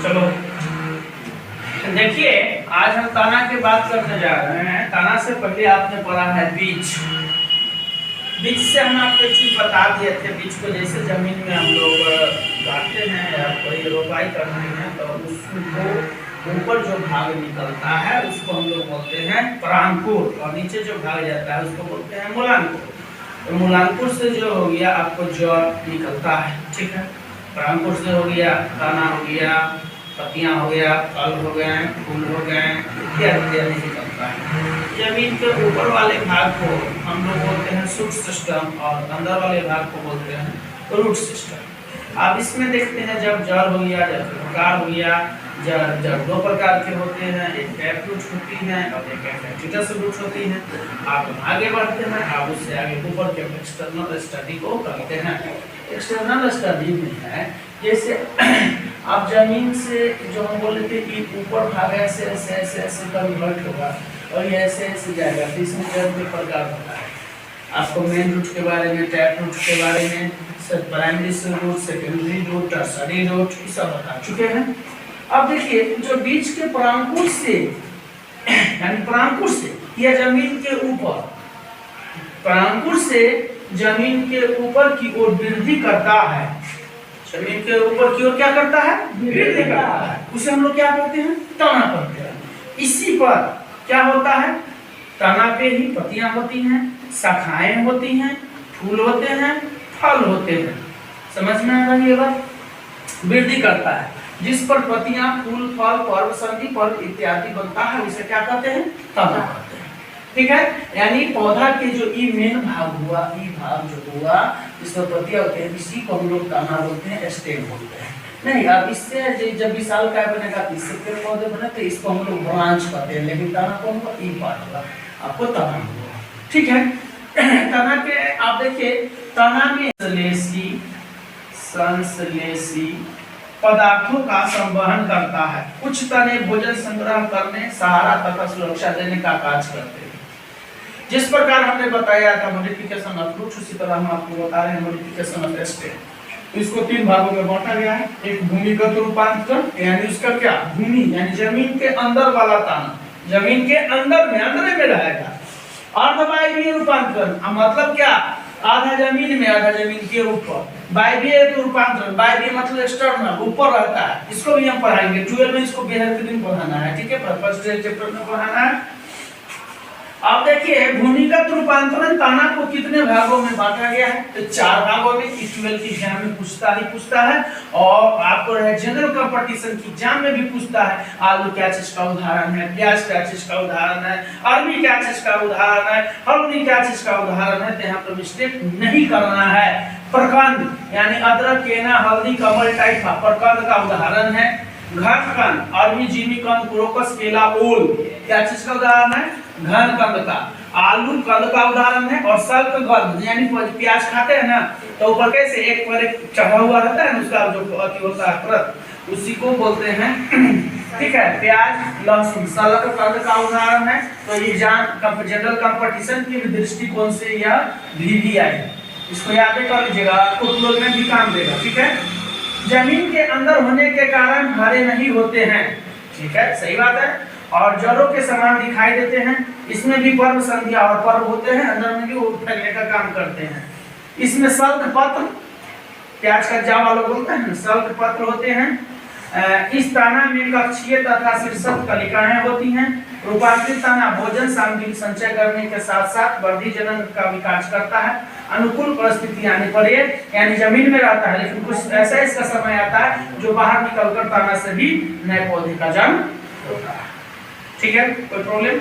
चलो देखिए, आज हम तना की बात करने जा रहे हैं। तना से पहले आपने पढ़ा है बीज। बीज से हम आपको एक चीज बता दिए थे, बीज को जैसे जमीन में हम लोग गाड़ते हैं या कोई रोपाई करते हैं तो उसको ऊपर जो भाग निकलता है उसको हम लोग बोलते हैं परांकुर, और नीचे जो भाग जाता है उसको बोलते हैं मूलांकुर। तो मूलांकुर से जो हो गया आपको जड़ निकलता है, ठीक है। परांकुर से हो गया तना, हो गया पत्तियां, हो गया फल, हो गए फूल, हो गए इत्यादि निकलता है। जमीन के ऊपर वाले भाग को हम लोग बोलते हैं शूट सिस्टम और अंदर वाले भाग को बोलते हैं रूट सिस्टम। अब इसमें देखते हैं जब जड़ हो गया, जब प्रकार हो गया, जड़ दो प्रकार के होते हैं, एक टैप रूट होती है और एक एपिफिटस रूट होती है। आप आगे बढ़ते हैं, आप उससे आगे ऊपर के एक्सटर्नल स्टडी को करते हैं। एक्सटर्नल स्टडी में है जैसे आप जमीन से जो हम बोले थे कि ऊपर भाग ऐसे ऐसे ऐसे ऐसे कन्वर्ट होगा और ये ऐसे ऐसे जाएगा, तो इसमें जड़ के प्रकार होता है। आपको मेन रूट के बारे में, टैप रूट के बारे में, primary root, secondary root, tertiary root ये सब बता चुके हैं। अब देखिए, जो बीज के परांकुर से यानी परांकुर से या जमीन के ऊपर, परांकुर से जमीन के ऊपर की ओर वृद्धि करता है, जमीन के ऊपर की ओर क्या करता है, वृद्धि करता है, उसे हम लोग क्या कहते हैं, तना कहते हैं। इसी पर क्या होता है, तना पे ही पत्तियां होती हैं, शाखाएं होती हैं, फूल होते हैं, फल होते हैं। समझ में आ रही है बात? वृद्धि करता है, जिस पर पत्तियां, फूल, फल, पर्व, संधि, पर्व इत्यादि बनता है उसे क्या कहते हैं, तना कहते हैं। ठीक है, यानी पौधा के जो ई मेन भाग हुआ, ई भाग जो हुआ जिसमें पत्तियां होती है, इसी को हम लोग तना बोलते हैं, स्टेम बोलते हैं। नहीं, अब इससे जब विशाल काय बनेगा तो इससे पेड़ पौधे बने तो इसको हम लोग ब्रांच कहते हैं, लेकिन तना कौन होगा, ई पार्ट होगा, आपको तना होगा। ठीक है, तना के आप देखिए, तना में संश्लेषी पदार्थों का संवहन करता है। कुछ तने भोजन संग्रह करने, सहारा तथा सुरक्षा देने का कार्य करते हैं। जिस प्रकार हमने बताया था मॉडिफिकेशन ऑफ रूट, उसी तरह हम आपको बता रहे हैं मॉडिफिकेशन ऑफ स्टेम। इसको तीन भागों में बांटा गया है। एक भूमिगत रूपांतरण, यानी उसका क्या, भूमि यानी जमीन के अंदर वाला तना, जमीन के अंदर में रहेगा। अर्धवायवीय रूपांतरण, मतलब क्या, आधा जमीन में आधा जमीन के ऊपर। वायवीय रूपांतरण, वायवीय मतलब एक्सटर्नल, ऊपर रहता है, इसको भी हम पढ़ाएंगे 12 में, इसको बेहतरीन पढ़ाना है। ठीक है, फर्स्ट चैप्टर में पढ़ाना है। अब देखिए, भूमिगत रूपांतरण तना को कितने भागों में बांटा गया है, तो 4 भागों में। 12 की एग्जाम में पूछता है और आपको जनरल कंपटीशन की एग्जाम में भी पूछता है। आलू क्या चीज का उदाहरण है, प्याज क्या चीज का उदाहरण है, अरबी क्या चीज का उदाहरण है, हल्दी क्या चीज का उदाहरण है। तो यहाँ पर मिस्टेक नहीं करना है। प्रकंद यानी अदरक, केना, हल्दी, कमल टाइप प्रकंद का उदाहरण है। घटकंद, अरबी, जिमीकंद, क्रोकस, केला, ओल क्या चीज का उदाहरण है, घन कंद का। आलू कंद का उदाहरण है। और सल्क गंध यानी प्याज खाते हैं ना, तो ऊपर कैसे एक पर एक चढ़ा हुआ रहता है ना, उसका जो अति होता है परत, उसी को बोलते हैं। ठीक है, प्याज, लहसुन सल्क कंद का उदाहरण है। तो ये जनरल कंपटीशन के दृष्टिकोण से यह भी आई, इसको याद कर लीजिएगा, आपको 12 में भी काम देगा। ठीक है, जमीन के अंदर होने के कारण हरे नहीं होते हैं। ठीक है, सही बात है। और जड़ों के समान दिखाई देते हैं। इसमें भी पर्व, संध्या और पर्व होते हैं, अंदर में भी वो फैलने का काम करते हैं। इसमें सल्क पत्र, प्याज का जावा लोग बोलते हैं, सल्क पत्र होते हैं। इस तना में कक्षीय तथा शीर्षक कलिकाएं होती हैं। रूपांतरित तना भोजन सामग्री संचय करने के साथ साथ वृद्धि जनन का विकास करता है। अनुकूल परिस्थिति आने पर ये यानी जमीन में रहता है, लेकिन कुछ ऐसा इसका समय आता है जो बाहर निकलकर तना से भी नए पौधे का जन्म होता है। ठीक है, कोई प्रॉब्लम?